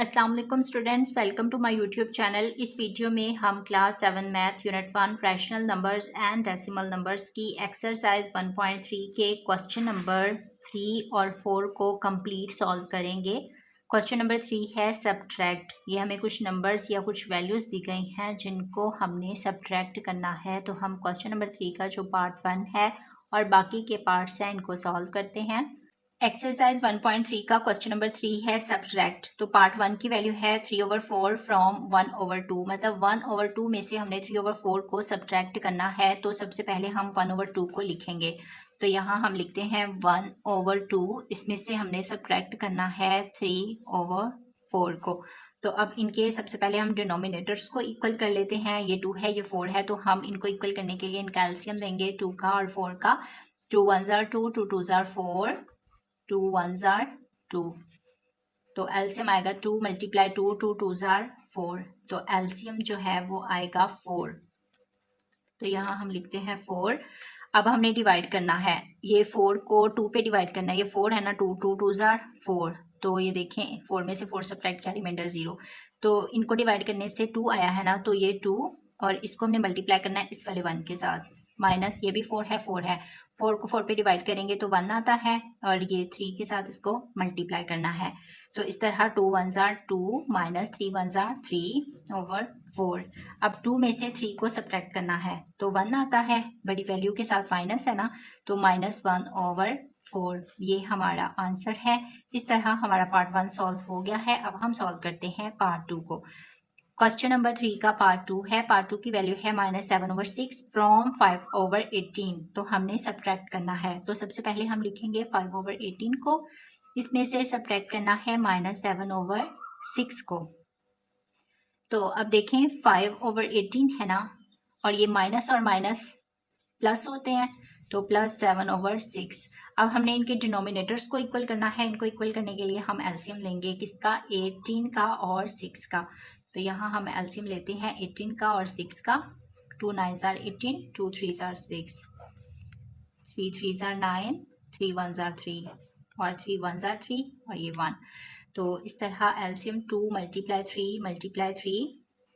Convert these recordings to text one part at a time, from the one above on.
अस्सलाम वालेकुम students, welcome to my YouTube channel. इस वीडियो में हम class 7 math unit 1 rational numbers and decimal numbers की एक्सरसाइज 1.3 के क्वेश्चन नंबर 3 और 4 को कंप्लीट सॉल्व करेंगे। क्वेश्चन नंबर 3 है सब्ट्रैक्ट। ये हमें कुछ नंबर्स या कुछ वैल्यूज़ दी गई हैं जिनको हमने सब्ट्रैक्ट करना है। तो हम क्वेश्चन नंबर 3 का जो पार्ट 1 है और बाकी के पार्ट्स हैं इनको सॉल्व करते हैं। एक्सरसाइज 1.3 का क्वेश्चन नंबर 3 है सब्ट्रैक्ट। तो पार्ट 1 की वैल्यू है 3/4 फ्रॉम 1/2, मतलब 1/2 में से हमने 3/4 को सब्ट्रैक्ट करना है। तो सबसे पहले हम 1/2 को लिखेंगे। तो यहाँ हम लिखते हैं 1/2, इसमें से हमने सब्ट्रैक्ट करना है 3/4 को। तो अब इनके सबसे पहले हम डिनोमिनेटर्स को इक्वल कर लेते हैं। ये 2 है, ये 4 है, तो हम इनको इक्वल करने के लिए इनका एलसीएम लेंगे 2 का और 4 का। 2 1 जार 2, 2 2 जार 4, 2 1 जार 2, तो एलसीएम आएगा 2 मल्टीप्लाई 2, 2 2 जार 4, तो एलसीएम जो है वो आएगा 4। तो यहाँ हम लिखते हैं 4। अब हमने डिवाइड करना है, ये 4 को 2 पे डिवाइड करना है। ये 4 है ना, 2 2 2 जार 4, तो ये देखें 4 में से 4 सब्ट्रैक्ट किया, रिमाइंडर 0। तो इनको डिवाइड करने से 2 आया है ना, तो ये 2 और इसको हमने मल्टीप्लाई करना है इस वाले 1 के साथ। माइनस ये भी 4 है, 4 है, 4 को 4 पे डिवाइड करेंगे तो 1 आता है और ये 3 के साथ इसको मल्टीप्लाई करना है। तो इस तरह 2 1 जार 2 माइनस 3 1 जार 3/4। अब 2 में से 3 को सब्ट्रैक्ट करना है तो 1 आता है, बड़ी वैल्यू के साथ माइनस है ना, तो -1/4 ये हमारा आंसर है। इस तरह हमारा पार्ट 1 सॉल्व हो गया है। अब हम सॉल्व करते हैं पार्ट 2 को। क्वेश्चन नंबर 3 का पार्ट 2 है। पार्ट 2 की वैल्यू है -7/6 फ्रॉम 5/18। तो हमने सब्ट्रैक्ट करना है। तो सबसे पहले हम लिखेंगे 5/18 को, इसमें से सब्ट्रैक्ट करना है -7/6 को। तो अब देखें 5/18 है ना, और ये माइनस और माइनस प्लस होते हैं, तो +7/6। अब हमने इनके डिनोमिनेटर्स को इक्वल करना है। इनको इक्वल करने के लिए हम एलसीएम लेंगे किसका, 18 का और 6 का। तो यहाँ हम एलसीएम लेते हैं 18 का और 6 का। 2 9 जार 18, 2 3 जार 6, 3 3 जार 9, 3 1 जार 3 और 3 1 जार 3 और ये 1। तो इस तरह एलसीएम 2 मल्टीप्लाई 3 मल्टीप्लाई 3,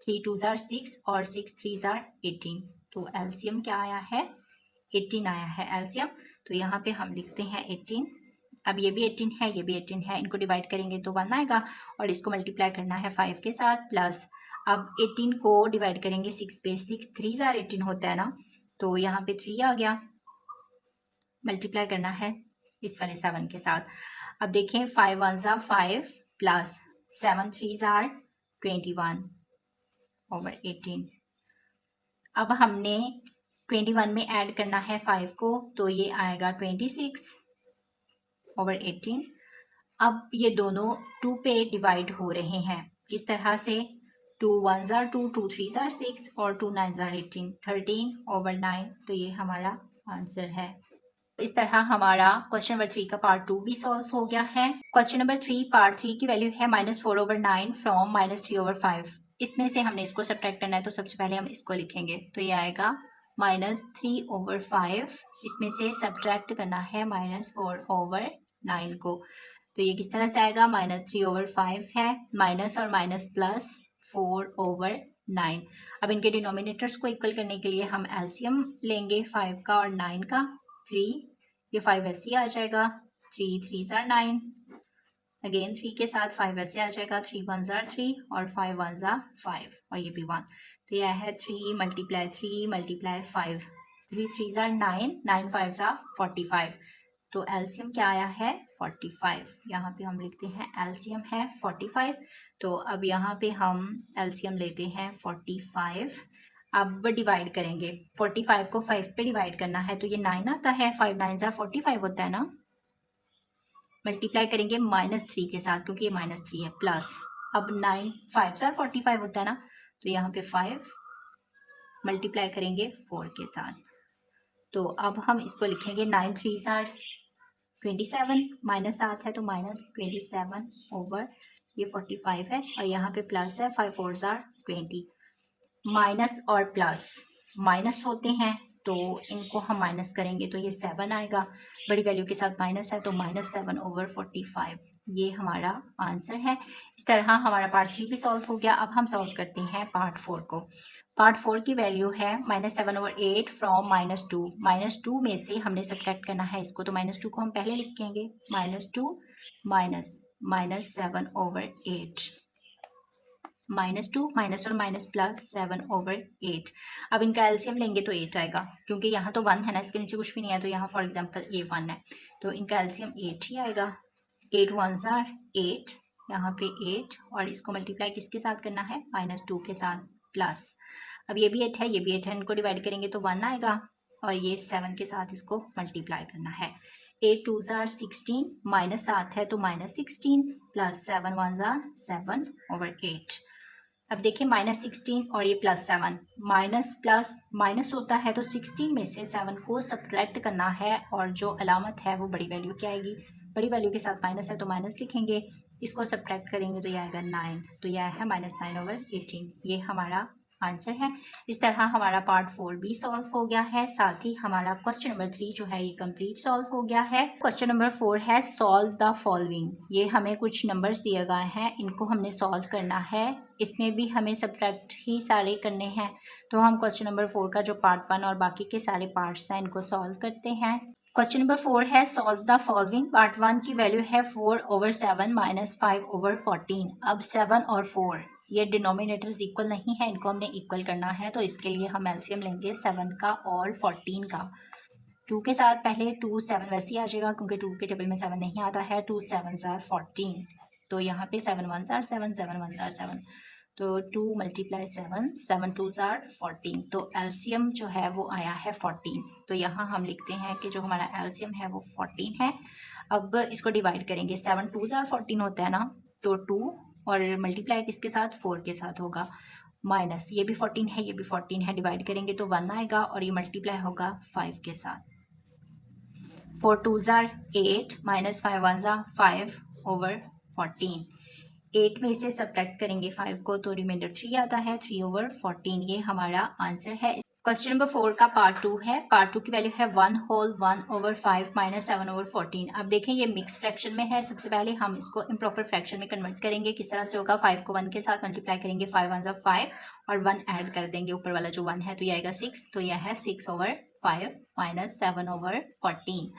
3 2 जार 6 और 6 3 जार 18। तो एलसीएम क्या आया है, 18 आया है एलसीएम। तो यहाँ पे हम लिखते हैं 18। अब ये भी 18 है, ये भी 18 है, इनको डिवाइड करेंगे तो 1 आएगा और इसको मल्टीप्लाई करना है 5 के साथ प्लस। अब 18 को डिवाइड करेंगे 6 पे, 6 3 जार 18 होता है ना, तो यहाँ पे 3 आ गया, मल्टीप्लाई करना है इस वाले 7 के साथ। अब देखें 5 1 जार 5 प्लस 7 3 जार 21/18। अब हमने 21 में ऐड करना है 5 को, तो ये आएगा 26/18। अब ये दोनों 2 पे डिवाइड हो रहे हैं, किस तरह से, 2 1 जार 2, 2 3 जार 6 और 2 9 जार 18, 13/9। तो ये हमारा आंसर है। इस तरह हमारा क्वेश्चन नंबर 3 का पार्ट 2 भी सॉल्व हो गया है। क्वेश्चन नंबर 3 पार्ट 3 की वैल्यू है -4/9 फ्रॉम -3/5। इसमें से हमने इसको सब्ट्रैक्ट करना है, तो सबसे पहले हम इसको लिखेंगे। तो ये आएगा -3/5, इसमें से सब्ट्रैक्ट करना है -4/9 को। तो ये किस तरह से आएगा, -3/5 है, माइनस और माइनस प्लस 4/9। अब इनके डिनोमिनेटर्स को इक्वल करने के लिए हम एलसीएम लेंगे 5 का और 9 का। 3, ये 5 ऐसे ही आ जाएगा, 3 3 जार 9, अगेन 3 के साथ 5 ऐसे आ जाएगा, 3 1 जार 3 और 5 1 जार 5 और ये भी 1। तो यह है 3 मल्टीप्लाई 3 मल्टीप्लाई 5, 3 3 जार 9, 9 5 जार 45। तो एलसीएम क्या आया है, 45। यहाँ पे हम लिखते हैं एलसीएम है 45। तो अब यहाँ पे हम एलसीएम लेते हैं 45। अब डिवाइड करेंगे, 45 को 5 पे डिवाइड करना है, तो ये 9 आता है, 5 9 जार 45 होता है ना। मल्टीप्लाई करेंगे -3 के साथ क्योंकि ये -3 है, प्लस अब 9 5 जार 45 होता है ना, तो यहाँ पे 5 मल्टीप्लाई करेंगे 4 के साथ। तो अब हम इसको लिखेंगे 9 3 जार 27, -7 है तो -27 ये 45 है और यहाँ पे प्लस है 5 4 जार 20। माइनस और प्लस माइनस होते हैं, तो इनको हम माइनस करेंगे तो ये 7 आएगा, बड़ी वैल्यू के साथ माइनस है, तो -7/45। ये हमारा आंसर है। इस तरह हमारा पार्ट 3 भी सॉल्व हो गया। अब हम सॉल्व करते हैं पार्ट 4 को। पार्ट 4 की वैल्यू है -7/8 फ्रॉम -2। -2 में से हमने सब्ट्रैक्ट करना है इसको, तो -2 को हम पहले लिखेंगे। -2 -7/8, -2 माइनस और माइनस प्लस 7/8। अब इनका एलसीएम लेंगे तो 8 आएगा, क्योंकि यहाँ तो 1 है ना, इसके नीचे कुछ भी नहीं है, तो यहाँ फॉर एग्जांपल ये 1 है, तो इनका एलसीएम 8 ही आएगा। 8 1s are 8, यहाँ पे 8, और इसको मल्टीप्लाई किसके साथ करना है, -2 के साथ प्लस। अब ये भी 8 है, ये भी 8 है, इनको डिवाइड करेंगे तो 1 आएगा, और ये 7 के साथ इसको मल्टीप्लाई करना है। 8 2s are 16, -7 है तो -16 प्लस 7 1s are 7/8। अब देखिए -16 और ये +7, माइनस प्लस माइनस होता है, तो 16 में से 7 को सब्ट्रैक्ट करना है, और जो अलामत है वो बड़ी वैल्यू क्या आएगी, बड़ी वैल्यू के साथ माइनस है तो माइनस लिखेंगे, इसको सब्ट्रैक्ट करेंगे तो ये आएगा 9, तो यह है -9/18। ये हमारा आंसर है। इस तरह हमारा पार्ट 4 भी सॉल्व हो गया है। साथ ही हमारा क्वेश्चन नंबर 3 जो है ये कंप्लीट सॉल्व हो गया है। क्वेश्चन नंबर 4 है सॉल्व द फॉलोइंग। ये हमें कुछ नंबर्स दिए गए हैं, इनको हमने सॉल्व करना है। इसमें भी हमें सब्ट्रैक्ट ही सारे करने हैं, तो हम क्वेश्चन नंबर 4 का जो पार्ट 1 और बाकी के सारे पार्ट्स हैं इनको सॉल्व करते हैं। क्वेश्चन नंबर 4 है सॉल्व द फॉलोइंग। पार्ट 1 की वैल्यू है 4/7 -5/14। अब 7 और 4 ये डिनोमिनेटर्स इक्वल नहीं है, इनको हमने इक्वल करना है, तो इसके लिए हम एलसीएम लेंगे 7 का और 14 का। 2 के साथ पहले 2 7 वैसे ही आ जाएगा, क्योंकि 2 के टेबल में 7 नहीं आता है। 2 7s are 14, तो यहाँ पे 7 1s are 7, 7 1s are 7, तो 2 × 7, 7 2s are 14, तो एलसीएम जो है वो आया है 14। तो यहाँ हम लिखते हैं कि जो हमारा एलसीएम है वो 14 है। अब इसको डिवाइड करेंगे, 7 2s are 14 होता है ना, तो 2 और मल्टीप्लाई किसके साथ, 4 के साथ होगा, माइनस ये भी 14 है, ये भी 14 है, डिवाइड करेंगे तो 1 आएगा, और ये मल्टीप्लाई होगा 5 के साथ। 4 2s are 8 -5 1s are 5/14। 8 में से सब्ट्रैक्ट करेंगे 5 को, तो रिमाइंडर 3 आता है, 3/14। ये हमारा आंसर है। क्वेश्चन नंबर 4 का पार्ट 2 है। पार्ट 2 की वैल्यू है 1/1/5 -7/14। अब देखें ये मिक्स फ्रैक्शन में है। सबसे पहले हम इसको इम्प्रॉपर फ्रैक्शन में कन्वर्ट करेंगे। किस तरह से होगा, 5 को 1 के साथ मल्टीप्लाई करेंगे, 5 1s are 5, और 1 ऐड कर देंगे ऊपर वाला जो 1 है, तो ये आएगा 6, तो यह है 6/5 -7/14।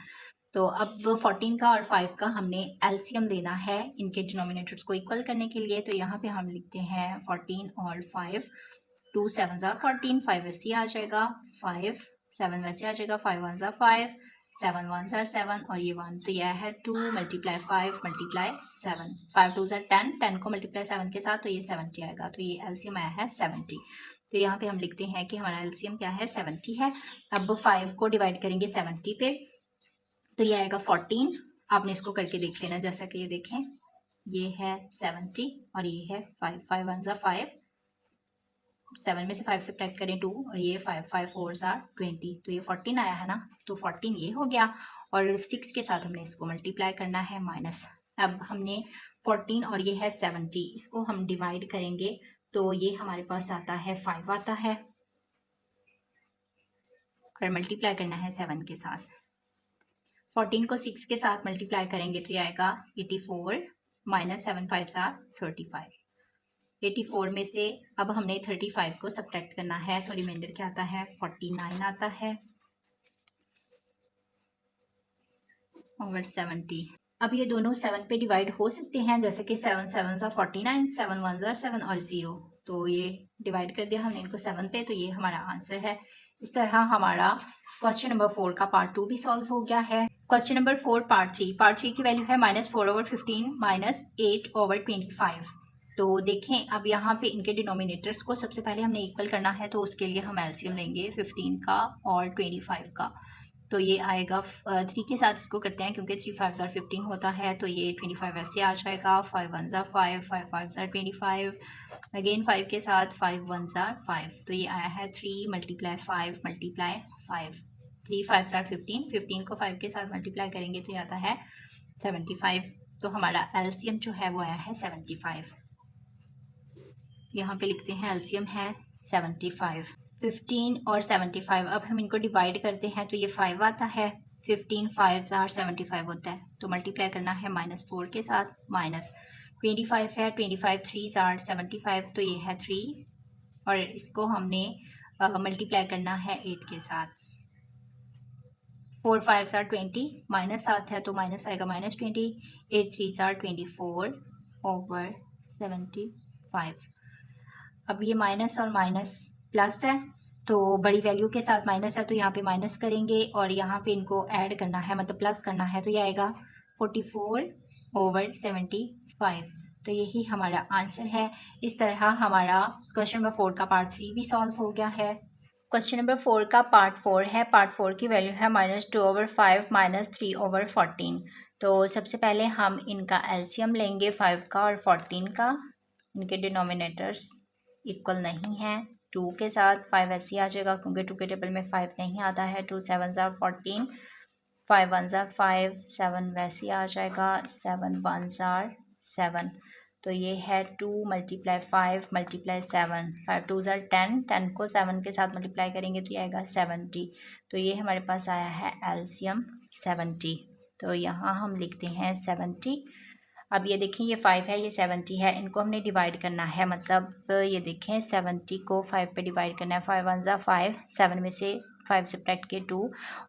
तो अब 14 का और 5 का हमने एलसीएम लेना है इनके डिनोमिनेटर्स को इक्वल करने के लिए, तो यहाँ पे हम लिखते हैं 14 और 5। 2 7s are 14, 5 वैसे आ जाएगा, 5 7 वैसे आ जाएगा, 5 1s are 5, 7 1s are 7, और ये 1, तो यह है 2 × 5 × 7, 5 2s are 10, 10 को मल्टीप्लाई 7 के साथ, तो ये 70 आएगा, तो ये एलसीएम आया है 70। तो यहाँ पे हम लिखते हैं कि हमारा एलसीएम क्या है, 70 है। अब 5 को डिवाइड करेंगे 70 पे, तो ये आएगा 14। आपने इसको करके देख लेना, जैसा कि ये देखें, ये है 70 और ये है 5, 5 1s are 5, 7 में से 5 सब्ट्रैक्ट करें 2, और ये 5 5 4s are 20, तो ये 14 आया है ना, तो 14 ये हो गया, और 6 के साथ हमने इसको मल्टीप्लाई करना है माइनस। अब हमने 14 और ये है 70, इसको हम डिवाइड करेंगे तो ये हमारे पास आता है 5 आता है, और मल्टीप्लाई करना है 7 के साथ। 14 को 6 के साथ मल्टीप्लाई करेंगे तो ये आएगा 84 -7 5s are 35। 84 में से अब हमने 35 को सब्ट्रैक्ट करना है, तो रिमाइंडर क्या आता है, 49 आता है ओवर 70। अब ये दोनों 7 पे डिवाइड हो सकते हैं, जैसे कि 7 7s are 49, 7 1s are 7 और 0, तो ये डिवाइड कर दिया हमने इनको 7 पे, तो ये हमारा आंसर है। इस तरह हमारा क्वेश्चन नंबर 4 का पार्ट 2 भी सॉल्व हो गया है। Question number 4 part 3। पार्ट 3 की वैल्यू है -4/15 -8/25। तो देखें अब यहाँ पे इनके डिनोमिनेटर्स को सबसे पहले हमने इक्वल करना है, तो उसके लिए हम एलसीएम लेंगे 15 का और 25 का, तो ये आएगा 3 के साथ इसको करते हैं, क्योंकि 3 5s are 15 होता है, तो ये 25 ऐसे आ जाएगा, 5 1s are 5, 5 5s are 25, again 5 के साथ 5 1s are 5, तो ये आया है 3 × 5 × 5, 3 5s are 15, 15 को 5 के साथ मल्टीप्लाई करेंगे तो ये आता है 75, तो हमारा एलसीएम जो है वो आया है 75। यहाँ पे लिखते हैं एलसीएम है 75। 15 और 75, अब हम इनको डिवाइड करते हैं तो ये 5 आता है, 15 5 ज़ार 75 होता है, तो मल्टीप्लाई करना है -4 के साथ। माइनस 25 है, 25 3 ज़ार 75, तो ये है 3, और इसको हमने मल्टीप्लाई करना है 8 के साथ। 4 5 ज़ार 20, -7 है तो माइनस आएगा -20, 8 3 ज़ार 24 ओवर 75। अब ये माइनस और माइनस प्लस है, तो बड़ी वैल्यू के साथ माइनस है तो यहाँ पे माइनस करेंगे और यहाँ पे इनको ऐड करना है, मतलब प्लस करना है, तो ये आएगा 44 ओवर 75। तो यही हमारा आंसर है। इस तरह हमारा क्वेश्चन नंबर 4 का पार्ट 3 भी सॉल्व हो गया है। क्वेश्चन नंबर 4 का पार्ट 4 है। पार्ट 4 की वैल्यू है -2 ओवर 5 -3 ओवर 14। तो सबसे पहले हम इनका एलसीएम लेंगे 5 का और 14 का। इनके डिनोमिनेटर्स इक्वल नहीं है। 2 के साथ 5 ऐसे आ जाएगा क्योंकि 2 के टेबल में 5 नहीं आता है। 2 7 ज़ार 14, 5 1 ज़ार 5, 7 वैसे आ जाएगा, 7 1 ज़ार 7। तो ये है 2 × 5 × 7, 5 2 ज़ार 10, 10 को 7 के साथ मल्टीप्लाई करेंगे तो ये आएगा 70। तो ये हमारे पास आया है एलसीएम 70। तो यहाँ हम लिखते हैं 70। अब ये देखें, ये 5 है, ये 70 है, इनको हमने डिवाइड करना है, मतलब ये देखें 70 को 5 पे डिवाइड करना है। 5 1 ज़ार 5, 7 में से 5 सब्ट्रैक्ट के 2,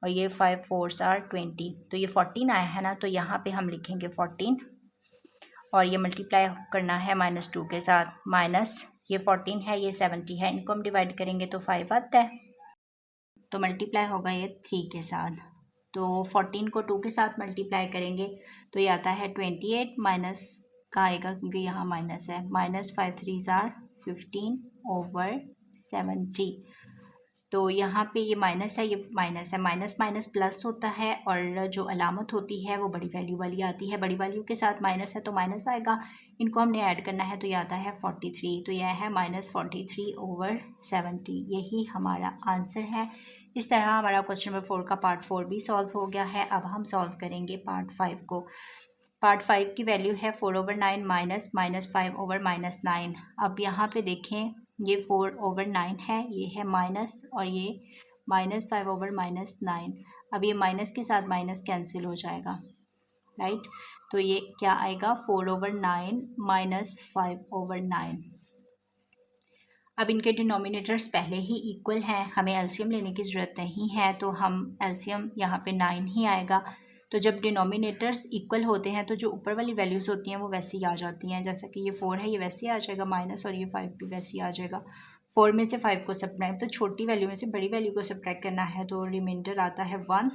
और ये 5 4 ज़ार 20, तो ये 14 आया है ना, तो यहाँ पे हम लिखेंगे 14, और ये मल्टीप्लाई करना है -2 के साथ। माइनस ये 14 है, ये 70 है, इनको हम डिवाइड करेंगे तो 5 आता है, तो मल्टीप्लाई होगा ये 3 के साथ। तो 14 को 2 के साथ मल्टीप्लाई करेंगे तो ये आता है 28, माइनस का आएगा क्योंकि यहाँ माइनस है। -5 3 ज़ार 15 ओवर 70। तो यहाँ पे ये माइनस है, ये माइनस है, माइनस माइनस प्लस होता है, और जो अलामत होती है वो बड़ी वैल्यू वाली आती है। बड़ी वैल्यू के साथ माइनस है तो माइनस आएगा, इनको हमने ऐड करना है तो ये आता है 43। तो यह है -43 ओवर 70। यही हमारा आंसर है। इस तरह हमारा क्वेश्चन नंबर 4 का पार्ट 4 भी सॉल्व हो गया है। अब हम सॉल्व करेंगे पार्ट 5 को। पार्ट 5 की वैल्यू है 4 ओवर 9 माइनस -5 ओवर -9। अब यहाँ पे देखें, ये 4 ओवर 9 है, ये है माइनस, और ये -5 ओवर -9। अब ये माइनस के साथ माइनस कैंसिल हो जाएगा, राइट। तो ये क्या आएगा, 4 ओवर 9 -5 ओवर 9। अब इनके डिनोमिनेटर्स पहले ही इक्वल हैं, हमें एलसीएम लेने की ज़रूरत नहीं है, तो हम एलसीएम यहाँ पे 9 ही आएगा। तो जब डिनोमिनेटर्स इक्वल होते हैं तो जो ऊपर वाली वैल्यूज़ होती हैं वो वैसे ही आ जाती हैं। जैसा कि ये 4 है, ये वैसे ही आ जाएगा माइनस, और ये 5 भी वैसे ही आ जाएगा। 4 में से 5 को सब्ट्रैक्ट, तो छोटी वैल्यू में से बड़ी वैल्यू को सब्ट्रैक्ट करना है, तो रिमाइंडर आता है 1,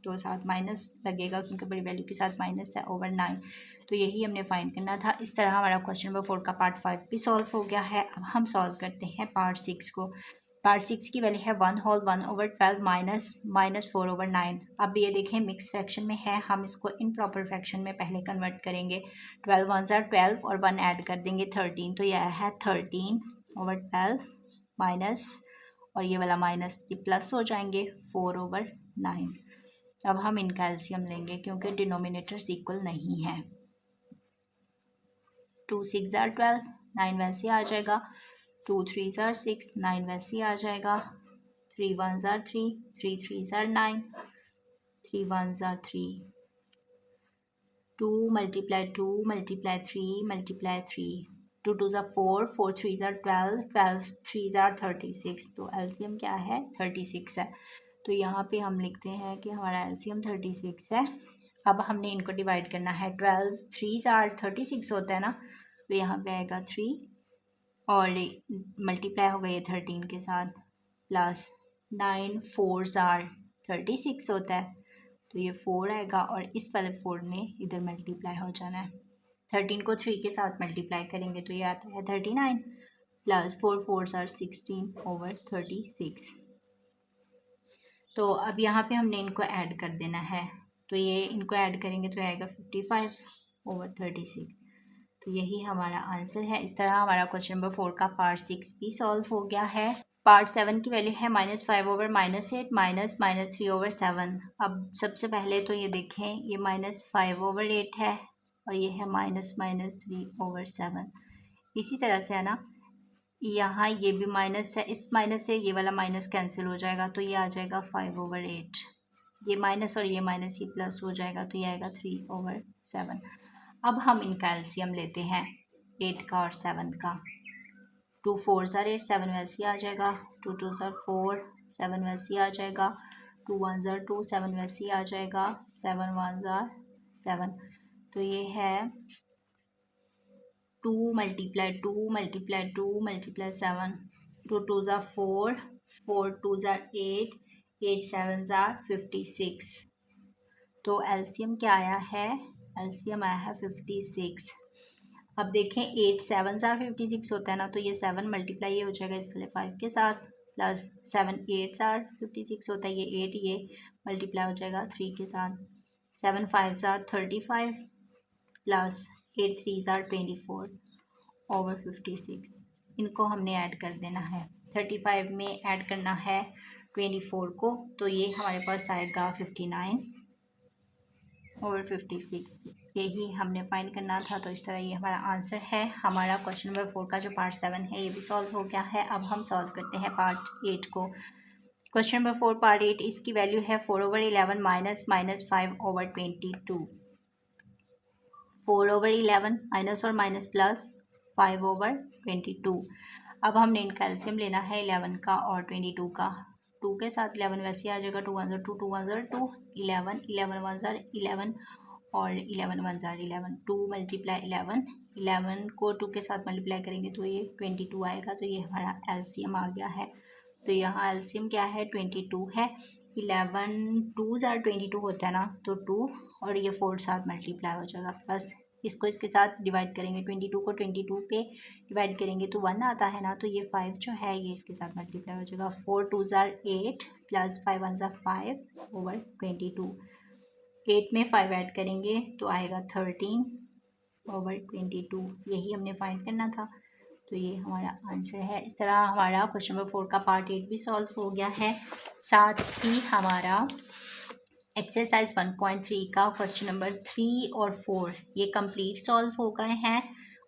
तो साथ माइनस लगेगा क्योंकि बड़ी वैल्यू के साथ माइनस है, ओवर 9। तो यही हमने फाइंड करना था। इस तरह हमारा क्वेश्चन नंबर 4 का पार्ट 5 भी सॉल्व हो गया है। अब हम सॉल्व करते हैं पार्ट 6 को। पार्ट 6 की वैल्यू है 1 होल 1 ओवर 12 माइनस 4 ओवर 9। अब ये देखें मिक्स फ्रैक्शन में है, हम इसको इम्प्रॉपर फ्रैक्शन में पहले कन्वर्ट करेंगे। 12 1 ज़ार 12 और 1 ऐड कर देंगे 13, तो यह है 13 ओवर 12 माइनस, और ये वाला माइनस ये प्लस हो जाएंगे 4 ओवर 9। अब हम इनका एलसीएम लेंगे क्योंकि डिनोमिनेटर्स इक्वल नहीं है। 2 6 ज़ार 12, 9 वैसे आ जाएगा। 2 3 ज़ार 6, 9 वैसे आ जाएगा। 3 1 ज़ार 3, 3 3 ज़ार 9, 3 1 ज़ार 3। 2 × 2 × 3 × 3, 2 2 ज़ार 4, 4 3 ज़ार 12, 12 3 ज़ार 36। तो एलसीएम क्या है, 36 है। तो यहाँ पे हम लिखते हैं कि हमारा एलसीएम 36 है। अब हमने इनको डिवाइड करना है। 12 3 ज़ार 36 होता है ना, तो यहाँ पे आएगा 3, और मल्टीप्लाई होगा ये 13 के साथ, प्लस 9 4 ज़ार 36 होता है, तो ये 4 आएगा, और इस वाले 4 ने इधर मल्टीप्लाई हो जाना है। 13 को 3 के साथ मल्टीप्लाई करेंगे तो ये आता है 39, प्लस 4 4 ज़ार 16 ओवर 36। तो अब यहाँ पे हमने इनको ऐड कर देना है, तो ये इनको ऐड करेंगे तो आएगा 55 ओवर 36। तो यही हमारा आंसर है। इस तरह हमारा क्वेश्चन नंबर 4 का पार्ट 6 भी सॉल्व हो गया है। पार्ट 7 की वैल्यू है -5 ओवर -8 माइनस -3 ओवर 7। अब सबसे पहले तो ये देखें, ये -5 ओवर 8 है, और ये है -3 ओवर 7। इसी तरह से है ना, यहाँ ये भी माइनस है, इस माइनस से ये वाला माइनस कैंसिल हो जाएगा, तो ये आ जाएगा 5 ओवर 8 ये माइनस और ये माइनस ये प्लस हो जाएगा तो ये आएगा 3/7। अब हम इनका एलसीएम लेते हैं 8 का और 7 का। 2 4s are 8, 7 वैसे ही आ जाएगा। 2 2s are 4, 7 वैसे ही आ जाएगा। 2 1s are 2, 7 वैसे ही आ जाएगा। 7 1s are 7। तो ये है 2 multiply 2 multiply 2 multiply 7। 2 2s are 4, 4 2s are 8, 8 7s are 56। तो एलसीएम क्या आया है? एलसीएम आया है 56। अब देखें 8 7s are 56 होता है ना, तो ये 7 मल्टीप्लाई ये हो जाएगा इस वाले 5 के साथ, प्लस 7 8s are 56 होता है, ये 8 ये मल्टीप्लाई हो जाएगा 3 के साथ। 7 5s are 35 plus 8 3s are 24/56। इनको हमने ऐड कर देना है। 35 में ऐड करना है 24 को, तो ये हमारे पास आएगा 59/56। यही हमने फाइंड करना था। तो इस तरह ये हमारा आंसर है। हमारा क्वेश्चन नंबर 4 का जो पार्ट 7 है ये भी सॉल्व हो गया है। अब हम सॉल्व करते हैं पार्ट 8 को। क्वेश्चन नंबर 4 पार्ट 8, इसकी वैल्यू है 4/11 माइनस 5/22। 4/11 माइनस और माइनस प्लस 5/22। अब हमने इनका एलसीएम लेना है 11 का और 22 का। 2 के साथ 11 वैसे आ जाएगा। 2 1 2 2 1 2 11 11 1 11 और 11 1 11। 2 मल्टीप्लाई 11, 11 को 2 के साथ मल्टीप्लाई करेंगे तो ये 22 आएगा। तो ये हमारा एलसीएम आ गया है। तो यहाँ एलसीएम क्या है? 22 है। 11 2s are 22 होता है ना, तो 2 और ये 4 साथ मल्टीप्लाई हो जाएगा, प्लस इसको इसके साथ डिवाइड करेंगे। 22 को 22 पे डिवाइड करेंगे तो 1 आता है ना, तो ये 5 जो है ये इसके साथ मल्टीप्लाई हो जाएगा। 4 2s are 8 plus 5 1s are 5/22। 8 में 5 ऐड करेंगे तो आएगा 13/22। यही हमने फाइंड करना था। तो ये हमारा आंसर है। इस तरह हमारा क्वेश्चन नंबर 4 का पार्ट 8 भी सॉल्व हो गया है। साथ ही हमारा एक्सरसाइज 1.3 का क्वेश्चन नंबर 3 और 4 ये कंप्लीट सॉल्व हो गए हैं।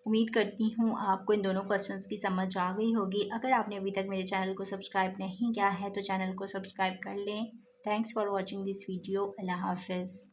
उम्मीद करती हूँ आपको इन दोनों क्वेश्चंस की समझ आ गई होगी। अगर आपने अभी तक मेरे चैनल को सब्सक्राइब नहीं किया है तो चैनल को सब्सक्राइब कर लें। Thanks for watching this video. अल्लाह हाफिज़।